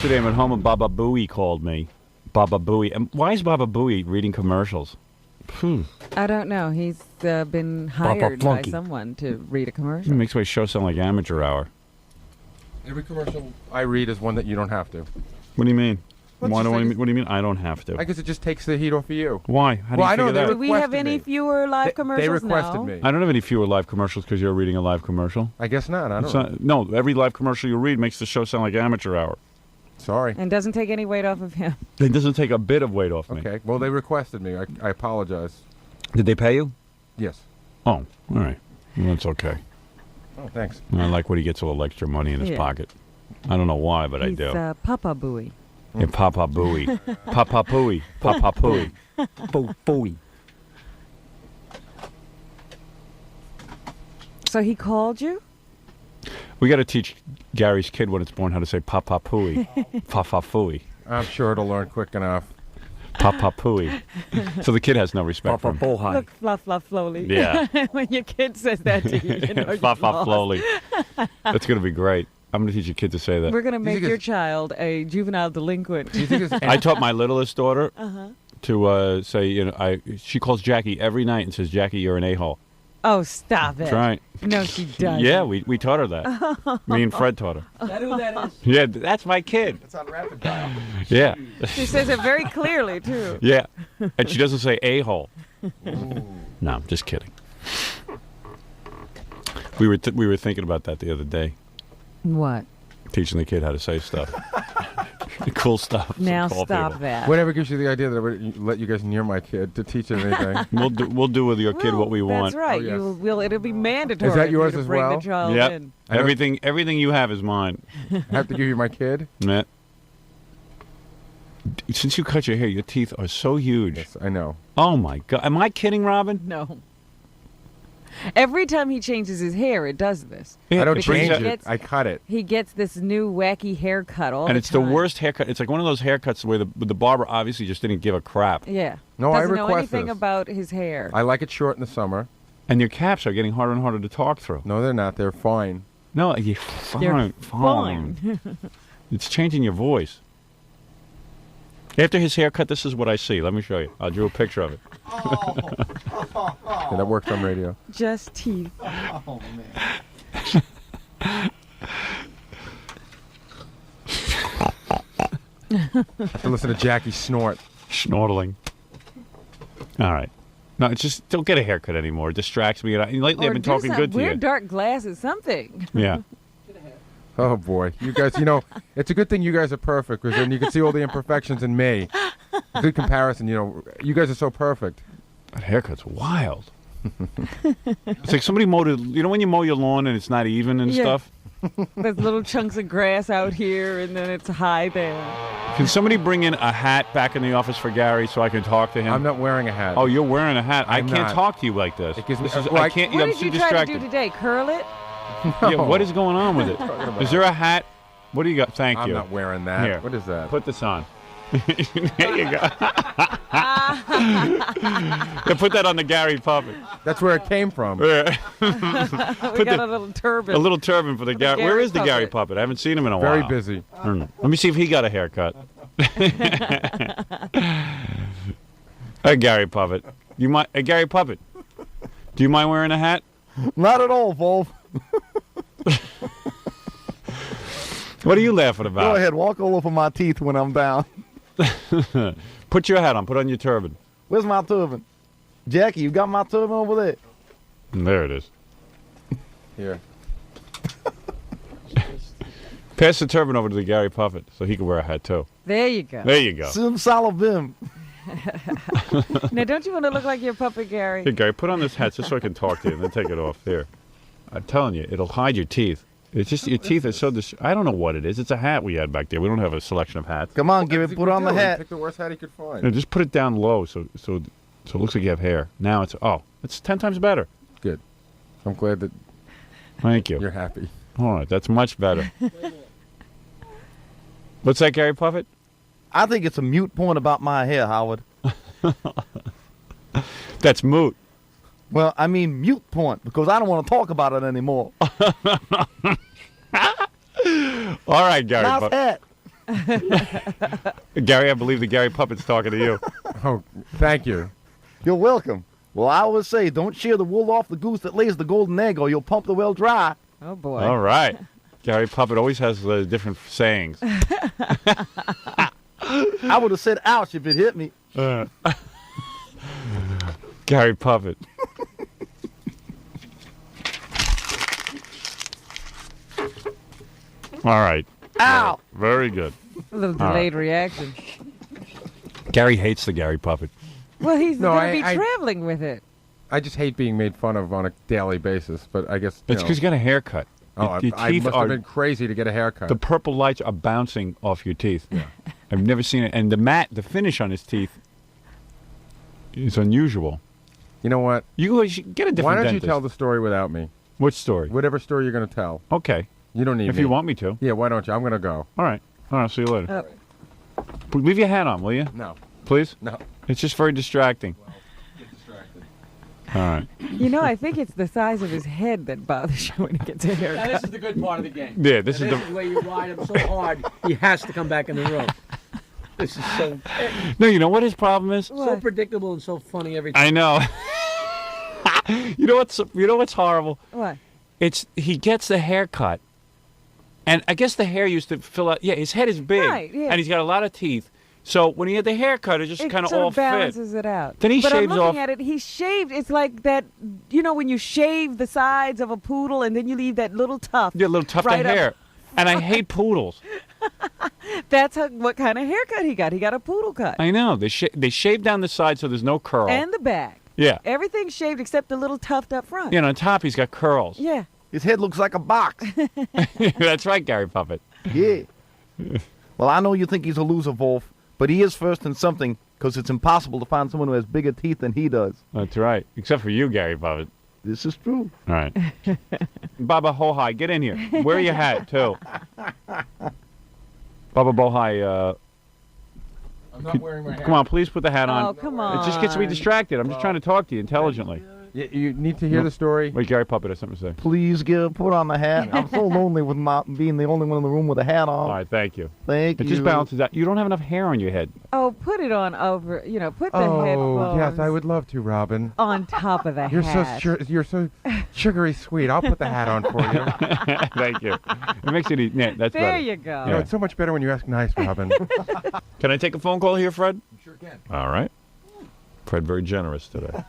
Today I'm at home and Baba Booey called me. Baba Booey. And why is Baba Booey reading commercials? I don't know. He's been hired by Flunky. someone to read a commercial. It makes my show sound like amateur hour. Every commercial I read is one that you don't have to. What do you mean? Let's Why just do say I it's- What do you mean I don't have to? I guess it just takes the heat off of you. Why? How do Well, you I know figure they that? Do we have requested any me. fewer live commercials They requested now? me. I don't have any fewer live commercials because you're reading a live commercial. I guess not. I don't It's know. not- no, every live commercial you read makes the show sound like amateur hour. Sorry. And doesn't take any weight off of him. It doesn't take a bit of weight off me. Okay. Well, they requested me. I apologize. Did they pay you? Yes. Oh, all right. Well, that's okay. Oh, thanks. I like when he gets a little extra money in his Yeah. pocket. I don't know why, but I He's do. Papa Booey. Yeah, Papa Booey. Papa Pooey. Papa Pooey. Bowie. So he called you? We got to teach Gary's kid when it's born how to say Papa Pooey. Papa Pooey. I'm sure it'll learn quick enough. Papa Pooey. So the kid has no respect for Papa him. Bohai. Look, fluff, fluff, slowly. Yeah. When your kid says that to you, you know you've Papa lost. Flowly. That's going to be great. I'm going to teach your kid to say that. We're going to make think your it's- child a juvenile delinquent. Do you think it's I taught my littlest daughter Uh-huh. to say, you know, she calls Jackie every night and says, Jackie, you're an a-hole. Oh, stop it. That's right. No, she doesn't. Yeah, we taught her that. Me and Fred taught her. Is that who that is? Yeah, that's my kid. It's on rapid dial. Yeah. She says it very clearly, too. Yeah. And she doesn't say a-hole. No, I'm just kidding. We were thinking about that the other day, What? teaching the kid how to say stuff. Cool stuff. Now Call stop people. that. Whatever gives you the idea that I would let you guys near my kid to teach him anything. We'll do with your kid what we want. That's right. Oh, yes. You will. It'll be mandatory. Is that for you yours to as bring well? the child Yep. in. I don't- Everything you have is mine. I have to give you my kid? Matt. Since you cut your hair, your teeth are so huge. Yes, I know. Oh my God! Am I kidding, Robin? No. Every time he changes his hair, it does this. Yeah, I don't it brings change out- it. I cut it. He gets this new wacky haircut all And the it's the time. worst haircut. It's like one of those haircuts where the barber obviously just didn't give a crap. Yeah. No, I Doesn't know request anything this. about his hair. I like it short in the summer. And your caps are getting harder and harder to talk through. No, they're not. They're fine. No, you're fine. You're Fine. It's changing your voice. After his haircut, this is what I see. Let me show you. I drew a picture of it. Yeah, that works on radio. Just teeth. I have to listen to Jackie snort. Snortling. All right. No, it's just don't get a haircut anymore. It distracts me. And lately, Or I've been do talking some good to weird you. dark glasses, something. Yeah. Oh, boy. You guys, it's a good thing you guys are perfect because then you can see all the imperfections in me. Good comparison, You guys are so perfect. That haircut's wild. It's like somebody mowed it. You know when you mow your lawn and it's not even and Yeah. stuff? There's little chunks of grass out here, and then it's high there. Can somebody bring in a hat back in the office for Gary so I can talk to him? I'm not wearing a hat. Oh, you're wearing a hat. I I'm can't not. talk to you like this. It gives me- This is, well, I I- can't. What I'm did too you try to distracted. do today? Curl it? Yeah, what is going on with it? Is there a hat? What do you got? Thank I'm you. not wearing that. Here. What is that? Put this on. There you go. Yeah, put that on the Gary puppet. That's where it came from. Yeah. We got the- a little turban. A little turban for the Gary. Gary Where is the Gary puppet. puppet? I haven't seen him in a Very while. busy. Let me see if he got a haircut. Hey, Gary Puppet. Hey, Gary Puppet. Do you mind wearing a hat? Not at all, Volv. What are you laughing Go about? ahead, walk all over my teeth when I'm down. Put your hat on. Put on your turban. Where's my turban? Jackie, you got my turban over there? There it is. Here. Pass the turban over to the Gary Puppet so he can wear a hat too. There you go. There you go. Sim Salabim. Now, don't you want to look like your puppet, Gary? Hey, Gary, put on this hat just so I can talk to you and then take it off. There. I'm telling you, it'll hide your teeth. It's just your teeth are so. I don't know what it is. It's a hat we had back there. We don't have a selection of hats. Come on, give What's it, he put gonna on the do? He hat. picked the worst hat he could find. No, just put it down low so it looks like you have hair. Now it's it's 10 times better. Good. I'm glad that Thank you. you're happy. All right, that's much better. What's that, Gary Puppet? I think it's a mute point about my hair, Howard. That's moot. Well, I mean mute point because I don't want to talk about it anymore. All right, Gary Nice Puppet. hat. Gary, I believe the Gary Puppet's talking to you. Oh, thank you. You're welcome. Well, I always say, don't shear the wool off the goose that lays the golden egg, or you'll pump the well dry. Oh boy. All right. Gary Puppet always has different sayings. I would have said ouch if it hit me. Gary Puppet. All right. Ow! Very good. A little All delayed reaction. Gary hates the Gary Puppet. Well, he's No, going to be I- traveling with it. I just hate being made fun of on a daily basis, but I guess It's because you got a haircut. Oh, Your I teeth must are have been crazy to get a haircut. the purple lights are bouncing off your teeth. I've never seen it, and the finish on his teeth is unusual. You know what? You should get a different Why don't dentist. you tell the story without me? Which story? Whatever story you're going to tell. Okay, You don't need if me. you want me to. Yeah, why don't you? I'm going to go. All right. See you later. Leave your hat on, will you? No. Please? No. It's just very distracting. Get distracted. All right. You know, I think it's the size of his head that bothers you when he gets a Now, haircut. this is the good part of the game. Yeah, this is This the. is where you ride him so hard, he has to come back in the room. This is so No, you know what his problem is? so What? predictable and so funny every time. I know. You know what's horrible? What? It's he gets the haircut, and I guess the hair used to fill out. Yeah, his head is big, Right, yeah. and he's got a lot of teeth. So when he had the haircut, it just It kind of sort all of fit. balances it out. Then he but shaves I'm looking off- at it. He shaved. It's like that. You know, when you shave the sides of a poodle and then you leave that little tuft. Yeah, a little tuft right of up- hair. And I hate poodles. That's what kind of haircut he got. He got a poodle cut. I know they shave down the side so there's no curl. And the back. yeah, Everything's shaved except the little tuft up front. yeah. And on top he's got curls. Yeah. His head looks like a box. That's right, Gary Puppet. Yeah. Well, I know you think he's a loser, Wolf, but he is first in something, because it's impossible to find someone who has bigger teeth than he does. That's right. Except for you, Gary Puppet. This is true. All right. Baba Hohai, get in here. Wear your hat too. Baba Bohai, I'm not wearing my come on, please put the hat on. Oh, come on. It just gets me distracted. I'm just trying to talk to you intelligently. You need to hear the story. Wait, Gary Puppet has something to say. Please put on the hat. I'm so lonely with being the only one in the room with a hat on. All right, thank you. Thank It you. just balances out. You don't have enough hair on your head. Oh, put it on over. Put the Oh, headphones yes, I would love to, Robin. on top of the You're hat. you're so sugary sweet. I'll put the hat on for you. Thank you. It makes it easy. Yeah, that's There better. you go. You know, it's so much better when you ask nice, Robin. Can I take a phone call here, Fred? Sure can. All right. Fred, very generous today.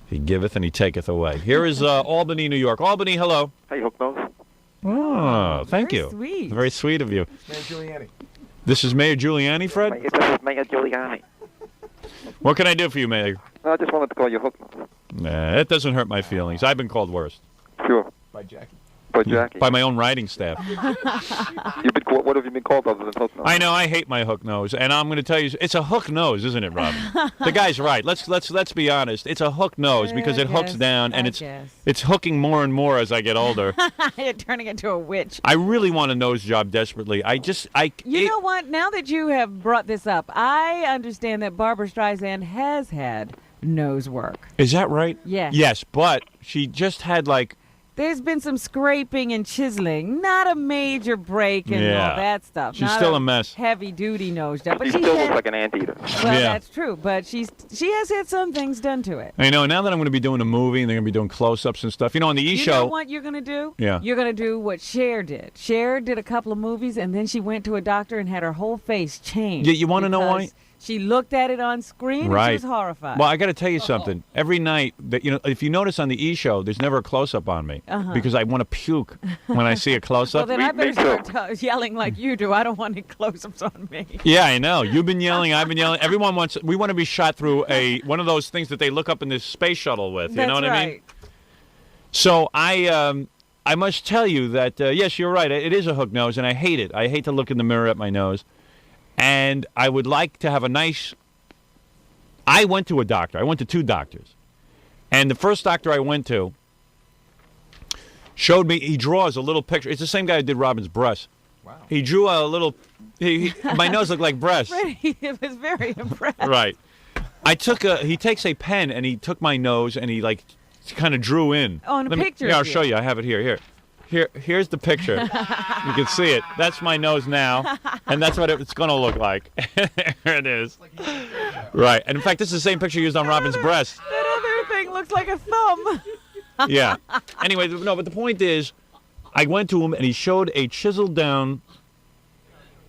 He giveth and he taketh away. Here is Albany, New York. Albany, hello. Hey, Hook Nose. Oh, thank Very you. sweet. Very sweet of you. Mayor Giuliani. This is Mayor Giuliani, Fred? This is Mayor Giuliani. What can I do for you, Mayor? I just wanted to call you Hook Nose. Nah, it doesn't hurt my feelings. I've been called worse. Sure. By Jackie. By Jackie. By my own writing staff. What have you been called other than Hook Nose? I know, I hate my hook nose. And I'm going to tell you, it's a hook nose, isn't it, Robin? The guy's right. Let's be honest. It's a hook nose because it hooks down and it's hooking more and more as I get older. You're turning into a witch. I really want a nose job desperately. You know what? Now that you have brought this up, I understand that Barbara Streisand has had nose work. Is that right? Yes. Yes, but she just had There's been some scraping and chiseling, not a major break and Yeah. all that stuff. She's not still a mess. Heavy-duty nose job, but He she still looks had, like an anteater. well, Yeah. that's true. But she has had some things done to it. I know. Now that I'm going to be doing a movie and they're going to be doing close-ups and stuff. You know, on the E You show. know what you're going to do? Yeah. You're going to do what Cher did. Cher did a couple of movies, and then she went to a doctor and had her whole face changed. Yeah, you wanna know why? because She looked at it on screen Right. and she was horrified. Well, I got to tell you something. Every night that if you notice on the E show, there's never a close-up on me because I want to puke when I see a well, close-up. then I Me better too. start yelling like you do. I don't want any close-ups on me. Yeah, I know. You've been yelling. I've been yelling. Everyone wants. We want to be shot through one of those things that they look up in this space shuttle with. You That's know what right. I mean? So I must tell you that yes, you're right. It is a hook nose, and I hate it. I hate to look in the mirror at my nose, and I would like to have a nice. I went to a doctor. I went to two doctors, and the first doctor I went to showed me. He draws a little picture. It's the same guy who did Robin's breasts. Wow. He drew a little. My nose looked like breasts. He was very impressed. Right. He takes a pen and he took my nose and he kind of drew in. On a Let me- picture Yeah, I'll of show you. you. I have it here. Here. Here's the picture. You can see it. That's my nose now, and that's what it's going to look like. There it is. Right. And in fact, this is the same picture used on Robin's breast. That other thing looks like a thumb. Yeah. Anyway, no, but the point is, I went to him, and he showed a chiseled down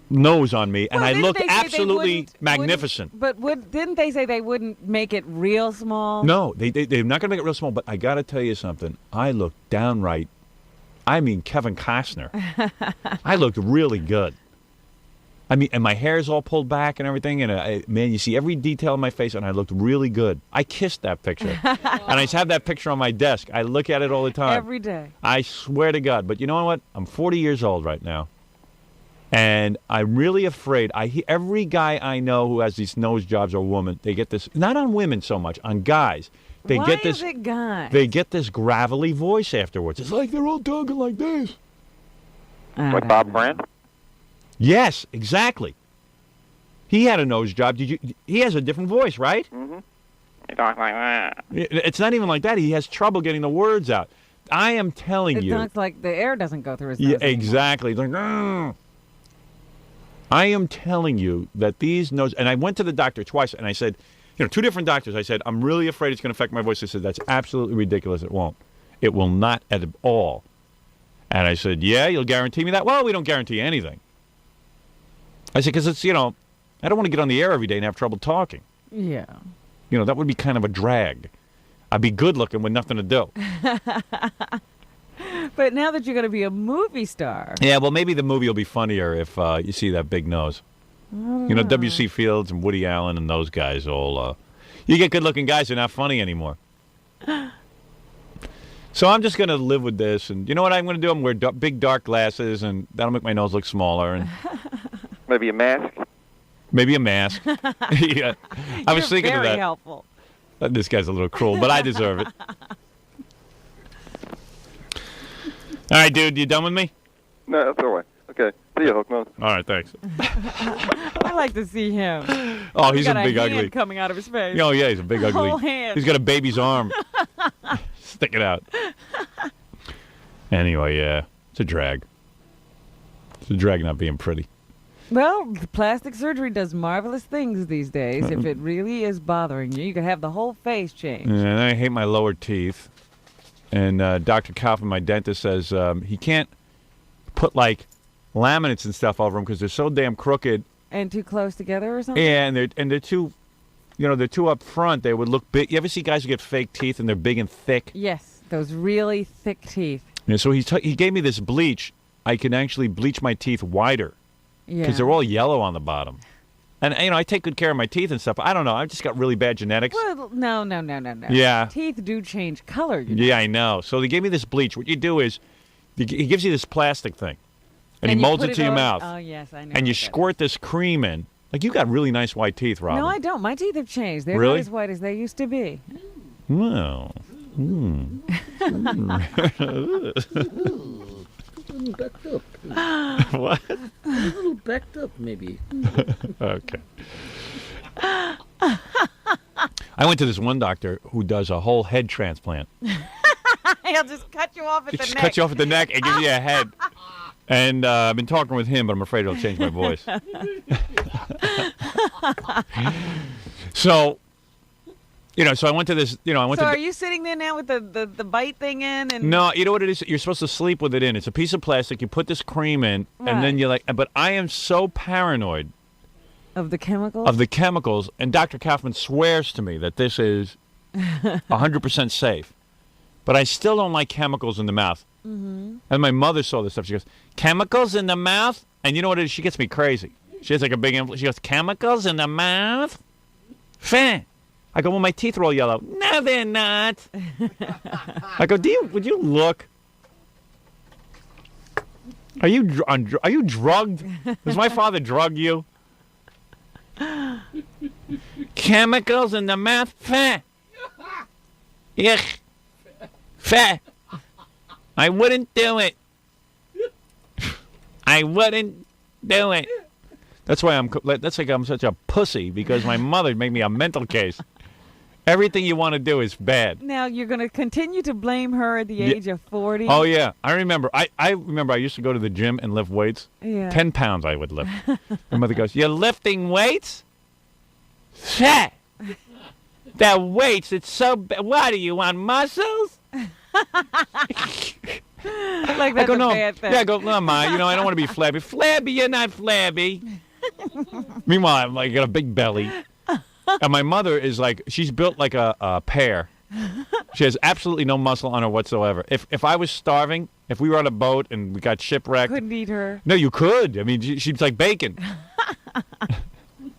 nose on me, and I didn't looked they say they absolutely magnificent. But didn't they say they wouldn't make it real small? No, they're not going to make it real small, but I got to tell you something. I looked downright, I mean, Kevin Costner. I looked really good. I mean, and my hair's all pulled back and everything, and man, you see every detail in my face, and I looked really good. I kissed that picture, and I just have that picture on my desk. I look at it all the time. Every day. I swear to God. But you know what? I'm 40 years old right now, and I'm really afraid. Every guy I know who has these nose jobs or woman, they get this, not on women so much, on guys. They Why get this, is it guys? They get this gravelly voice afterwards. It's like they're all talking like this. Like Bob Grant? Yes, exactly. He had a nose job. He has a different voice, right? Mm-hmm. He talks like that. It's not even like that. He has trouble getting the words out. I am telling It you. looks like the air doesn't go through his nose. Yeah, anymore. exactly. Like, "Ugh." I am telling you that these nose, and I went to the doctor twice, and I said, two different doctors. I said, I'm really afraid it's going to affect my voice. They said, that's absolutely ridiculous. It won't. It will not at all. And I said, yeah, you'll guarantee me that? Well, we don't guarantee anything. I said, because it's, I don't want to get on the air every day and have trouble talking. Yeah. That would be kind of a drag. I'd be good looking with nothing to do. But now that you're going to be a movie star. Yeah, well, maybe the movie will be funnier if you see that big nose. W.C. Fields and Woody Allen and those guys all... you get good-looking guys, they're not funny anymore. So I'm just going to live with this. And you know what I'm going to do? I'm going to wear big, dark glasses, and that'll make my nose look smaller. And Maybe a mask? maybe a mask. Yeah. I was thinking of very that. helpful. This guy's a little cruel, but I deserve it. All right, dude, you done with me? No, that's all right. Okay. See you, Hooknose. All right, thanks. I like to see him. Oh, he's a got big hand ugly. coming out of his face. Oh, yeah, he's a big ugly. Whole hand. He's got a baby's arm. Stick it out. Anyway, yeah, it's a drag. It's a drag not being pretty. Well, plastic surgery does marvelous things these days. If it really is bothering you, you can have the whole face changed. And I hate my lower teeth. And Dr. Kaufman, my dentist, says he can't put, like, laminates and stuff over them because they're so damn crooked. And too close together or something? Yeah, and they're too, they're too up front. They would look big. You ever see guys who get fake teeth and they're big and thick? Yes, those really thick teeth. Yeah, so he gave me this bleach. I can actually bleach my teeth wider because Yeah. they're all yellow on the bottom. And, I take good care of my teeth and stuff. I don't know. I've just got really bad genetics. Well, no. Yeah. Teeth do change color. You know? Yeah, I know. So they gave me this bleach. What you do is he gives you this plastic thing, and he you molds put it to your on- mouth. Oh, yes, I know. And you what that squirt this cream in. Like, you got really nice white teeth, is. Robin. No, I don't. My teeth have changed. They're Really? not as white as they used to be. Well. Backed up. What? A little backed up, maybe. Okay. I went to this one doctor who does a whole head transplant. He'll just cut you off at He the just neck. cuts you off at the neck and gives you a head. And I've been talking with him, but I'm afraid it'll change my voice. So, so I went to this, So are you sitting there now with the bite thing in? And No, you know what it is? You're supposed to sleep with it in. It's a piece of plastic. You put this cream in, and then Right. you're like, but I am so paranoid Of the chemicals? of the chemicals, and Dr. Kaufman swears to me that this is 100% safe. But I still don't like chemicals in the mouth. Mm-hmm. And my mother saw this stuff. She goes, chemicals in the mouth? And you know what it is? She gets me crazy. She has like a big influence. She goes, chemicals in the mouth? Fan. I go, well, my teeth are all yellow. No, they're not. I go, would you look? Are you drugged? Does my father drug you? Chemicals in the mouth? Feh. Yuck. Feh. I wouldn't do it. I wouldn't do it. That's why I'm such a pussy, because my mother made me a mental case. Everything you want to do is bad. Now you're going to continue to blame her at the age of 40. Oh yeah, I remember. I remember. I used to go to the gym and lift weights. Yeah. 10 pounds I would lift. My mother goes, "You're lifting weights? Shit! That weights. It's so. What do you want? Muscles?" Like I that's go, a no. bad thing. Yeah, I go, no, Ma. You know, I don't want to be flabby. Flabby, you're not flabby. Meanwhile, I'm like got a big belly, and my mother is like, she's built like a pear. She has absolutely no muscle on her whatsoever. If I was starving, if we were on a boat and we got shipwrecked, Couldn't eat her. no, you could. I mean, she's like bacon.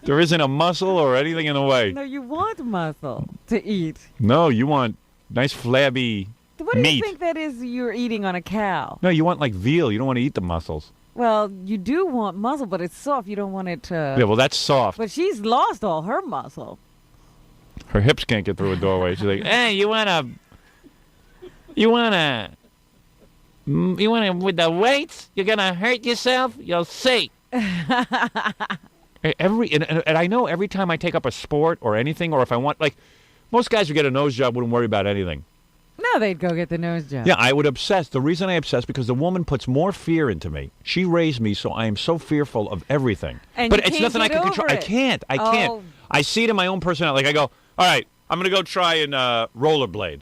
There isn't a muscle or anything in the way. No, you want muscle to eat. No, you want nice flabby What do meat. you think that is you're eating on a cow? No, you want like veal. You don't want to eat the muscles. Well, you do want muscle, but it's soft. You don't want it to. Yeah, well, that's soft. But she's lost all her muscle. Her hips can't get through a doorway. She's like, "Hey, you wanna with the weights? You're gonna hurt yourself. You'll see." And I know every time I take up a sport or anything, or if I want, like, most guys who get a nose job wouldn't worry about anything. No, they'd go get the nose job. Yeah, I would obsess. The reason I obsess because the woman puts more fear into me. She raised me, so I am so fearful of everything. And but you it's can't nothing I get can control. over I it. can't. I can't. Oh. I see it in my own personality. Like I go, all right, I'm gonna go try and rollerblade.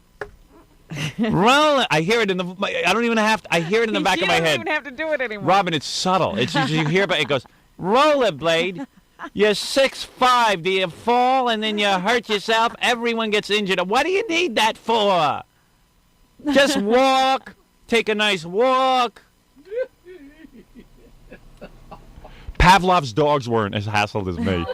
Roller. I hear it in the. I don't even have to. I hear it in the back of my You head. don't even have to do it anymore. Robin, it's subtle. It's you hear, but it goes rollerblade. You're 6'5". Do you fall and then you hurt yourself? Everyone gets injured. What do you need that for? Just walk. Take a nice walk. Pavlov's dogs weren't as hassled as me.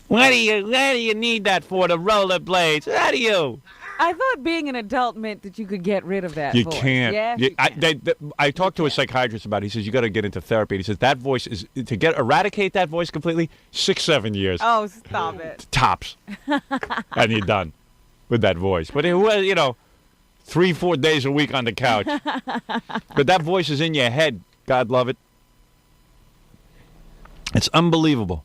What do you need that for? The rollerblades? How do you? I thought being an adult meant that you could get rid of that You voice. can't. Yes, You- you can. I talked to a psychiatrist about it. He says you got to get into therapy. And he says that voice is to eradicate that voice completely. 6-7 years Oh, stop it. tops, and you're done with that voice. But it was 3-4 days a week on the couch. But that voice is in your head. God love it. It's unbelievable.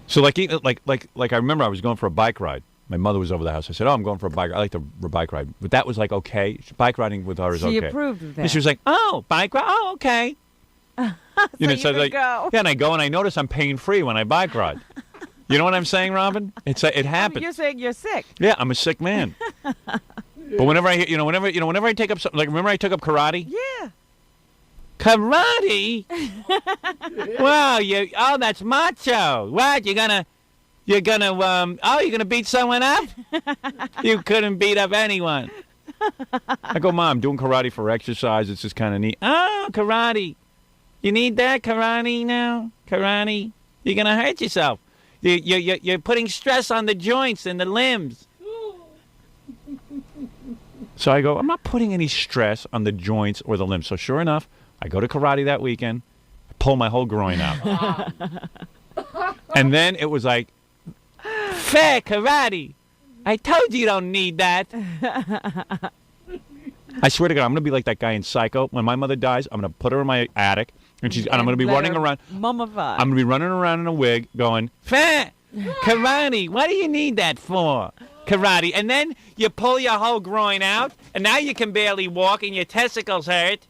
So like I remember I was going for a bike ride. My mother was over the house. I said, "Oh, I'm going for a bike. I like to bike ride." But that was like okay. Bike riding with her is She okay. approved of that. And she was like, "Oh, bike ride. Oh, okay." you know, could like, go. yeah, and I go and I notice I'm pain free when I bike ride. You know what I'm saying, Robin? It happens. You're saying you're sick. Yeah, I'm a sick man. But whenever I take up something, like remember I took up karate. Yeah. Karate? Wow, that's macho. What, you're gonna beat someone up? You couldn't beat up anyone. I go, Mom, I'm doing karate for exercise. It's just kind of neat. Oh, karate. You need that karate now? Karate? You're gonna hurt yourself. You're putting stress on the joints and the limbs. So I go, I'm not putting any stress on the joints or the limbs. So sure enough, I go to karate that weekend, pull my whole groin out. And then it was like, fair karate. I told you don't need that. I swear to God, I'm going to be like that guy in Psycho. When my mother dies, I'm going to put her in my attic, and I'm going to be let running her around. Mummify. I'm going to be running around in a wig going, fair karate. What do you need that for? Karate. And then you pull your whole groin out, and now you can barely walk, and your testicles hurt.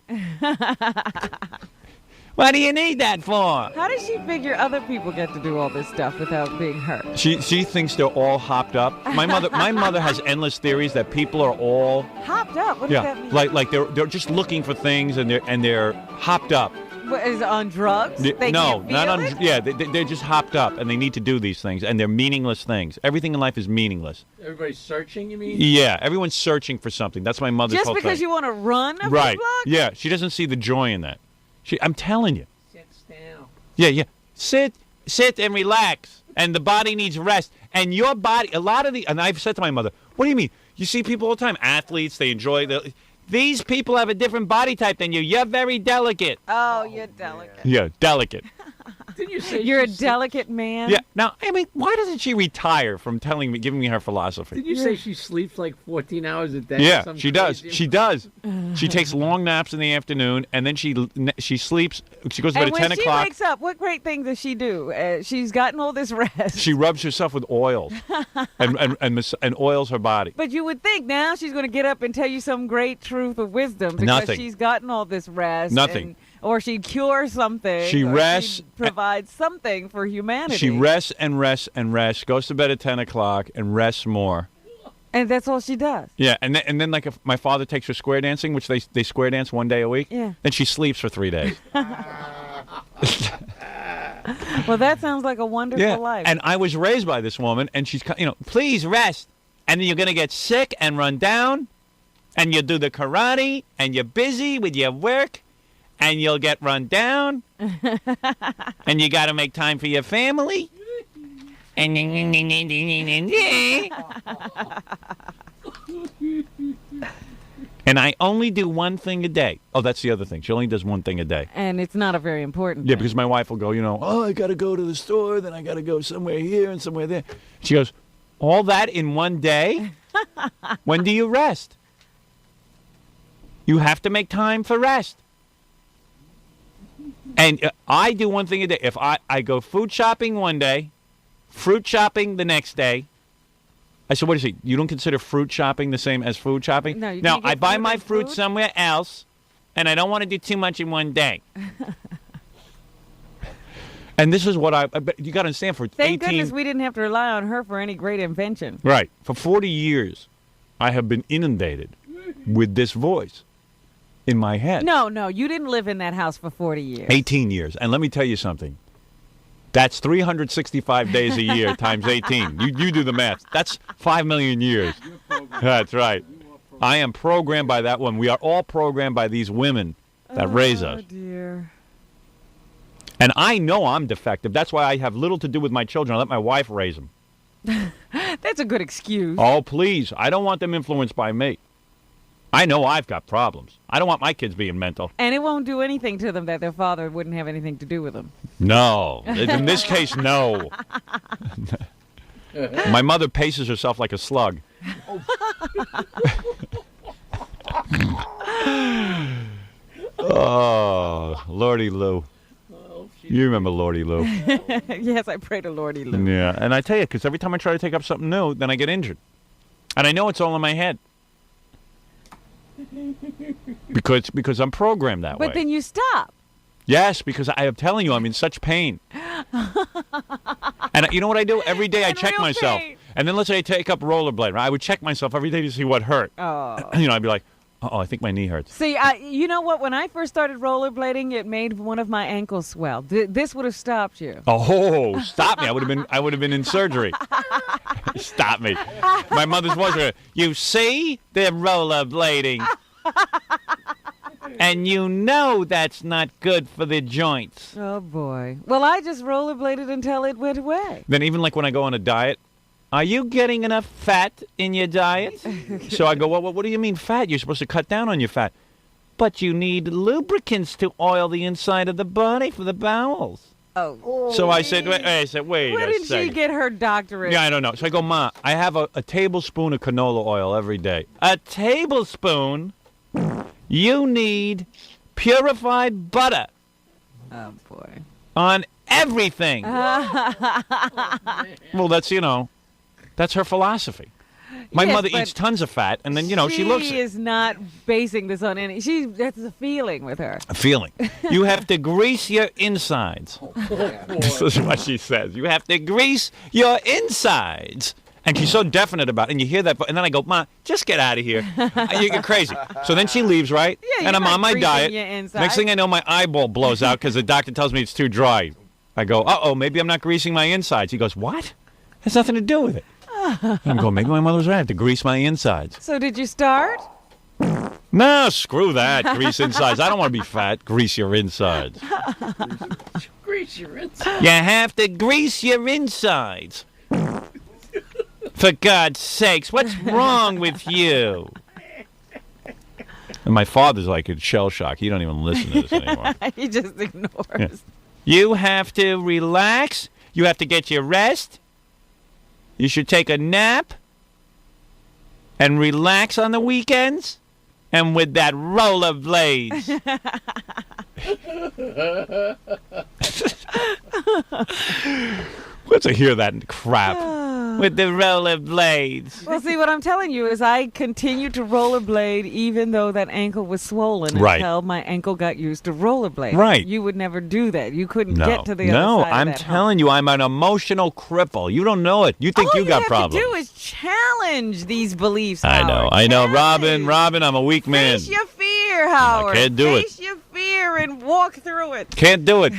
What do you need that for? How does she figure other people get to do all this stuff without being hurt? She thinks they're all hopped up. My mother has endless theories that people are all Hopped up? What does that mean? like they're just looking for things and they're hopped up. What, is it on drugs? They No, can't not feel on. it? Yeah, they're just hopped up and they need to do these things and they're meaningless things. Everything in life is meaningless. Everybody's searching, you mean? Yeah, everyone's searching for something. That's my mother's Just whole because thing. you want to run a Right. few blocks? Yeah, she doesn't see the joy in that. I'm telling you. Sits down. Yeah. Sit and relax. And the body needs rest. And your body, and I've said to my mother, what do you mean? You see people all the time, athletes, they enjoy these people have a different body type than you. You're very delicate. Oh, you're delicate. Yeah, delicate. Didn't you say You're a she's- delicate man. Yeah. Now, I mean, why doesn't she retire from giving me her philosophy? Did you say she sleeps like 14 hours a day? or Yeah, some she does. crazy- She does. She takes long naps in the afternoon, and then she sleeps. She goes to bed And at when 10 she o'clock. wakes up, what great thing does she do? She's gotten all this rest. She rubs herself with oils and oils her body. But you would think now she's going to get up and tell you some great truth of wisdom because Nothing. she's gotten all this rest. Nothing. Or she'd cure something. She or rests- she'd provide something for humanity. She rests and rests and rests, goes to bed at 10 o'clock and rests more. And that's all she does. Yeah, and then like if my father takes her square dancing, which they square dance one day a week, Yeah. then she sleeps for 3 days. Well, that sounds like a wonderful life. And I was raised by this woman, and she's, please rest. And then you're going to get sick and run down, and you'll do the karate, and you're busy with your work, and you'll get run down, and you got to make time for your family. And I only do one thing a day. Oh, that's the other thing. She only does one thing a day. And it's not a very important Yeah, thing. because my wife will go, oh, I got to go to the store, then I got to go somewhere here and somewhere there. She goes, all that in one day? When do you rest? You have to make time for rest. And I do one thing a day. If I go food shopping one day, fruit shopping the next day. I said, what is it? You don't consider fruit shopping the same as food shopping? No, you Now, can't get I buy fruit my and fruit food? somewhere else, and I don't want to do too much in one day. And this is what you got to understand, for Thank 18... goodness we didn't have to rely on her for any great invention. Right. For 40 years, I have been inundated with this voice in my head. No, you didn't live in that house for 40 years. 18 years. And let me tell you something. That's 365 days a year times 18. You do the math. That's 5 million years. That's right. I am programmed by that one. We are all programmed by these women that raise us. Oh, dear. And I know I'm defective. That's why I have little to do with my children. I let my wife raise them. That's a good excuse. Oh, please. I don't want them influenced by me. I know I've got problems. I don't want my kids being mental. And it won't do anything to them that their father wouldn't have anything to do with them. No. In this case, no. My mother paces herself like a slug. Oh, Lordy Lou. You remember Lordy Lou. Yes, I pray to Lordy Lou. Yeah, and I tell you, because every time I try to take up something new, then I get injured. And I know it's all in my head. Because I'm programmed that way. But then you stop. Yes, because I am telling you, I'm in such pain. And you know what I do? Every day I In check real myself. pain. And then let's say I take up rollerblade. Right? I would check myself every day to see what hurt. Oh. I'd be like, I think my knee hurts. See, you know what? When I first started rollerblading, it made one of my ankles swell. This would have stopped you. Oh, stop me. I would have been in surgery. Stop me. My mother's voice was, you see? They're rollerblading. And you know that's not good for the joints. Oh, boy. Well, I just rollerbladed until it went away. Then even like when I go on a diet, are you getting enough fat in your diet? So I go, well, what do you mean fat? You're supposed to cut down on your fat. But you need lubricants to oil the inside of the body for the bowels. Oh. So I said, wait Where a did she second. get her doctorate? Yeah, I don't know. So I go, Ma, I have a tablespoon of canola oil every day. A tablespoon? You need purified butter Oh, boy. on everything. Well, that's, that's her philosophy. My Yes, mother but eats tons of fat, and then, she looks She is not basing this on any. That's a feeling with her. a feeling. You have to grease your insides. This is what she says. You have to grease your insides. And she's so definite about it. And you hear that. And then I go, Ma, just get out of here. You're crazy. So then she leaves, right? Yeah, and you're I'm not on my greasing diet. your inside. Next thing I know, my eyeball blows out because the doctor tells me it's too dry. I go, maybe I'm not greasing my insides. He goes, what? Has nothing to do with it. I'm going, maybe my mother was right. I have to grease my insides. So did you start? No, screw that. Grease insides. I don't want to be fat. Grease your insides. Grease your inside. You have to grease your insides. For God's sakes, what's wrong with you? And my father's like in shell shock. He don't even listen to this anymore. He just ignores. Yeah. You have to relax. You have to get your rest. You should take a nap and relax on the weekends. And with that rollerblades. Let's hear that crap. With the rollerblades. Well, see, what I'm telling you is I continued to rollerblade even though that ankle was swollen Right. until my ankle got used to rollerblade. Right. You would never do that. You couldn't No, get to the no, other side I'm of that hump. telling you, I'm an emotional cripple. You don't know it. You think All you got have problems. to do is challenge these beliefs, I know, Howard. I know. Challenge. Robin, I'm a weak man. Face your fear, Howard. can't do it. Face your fear and walk through it. Can't do it.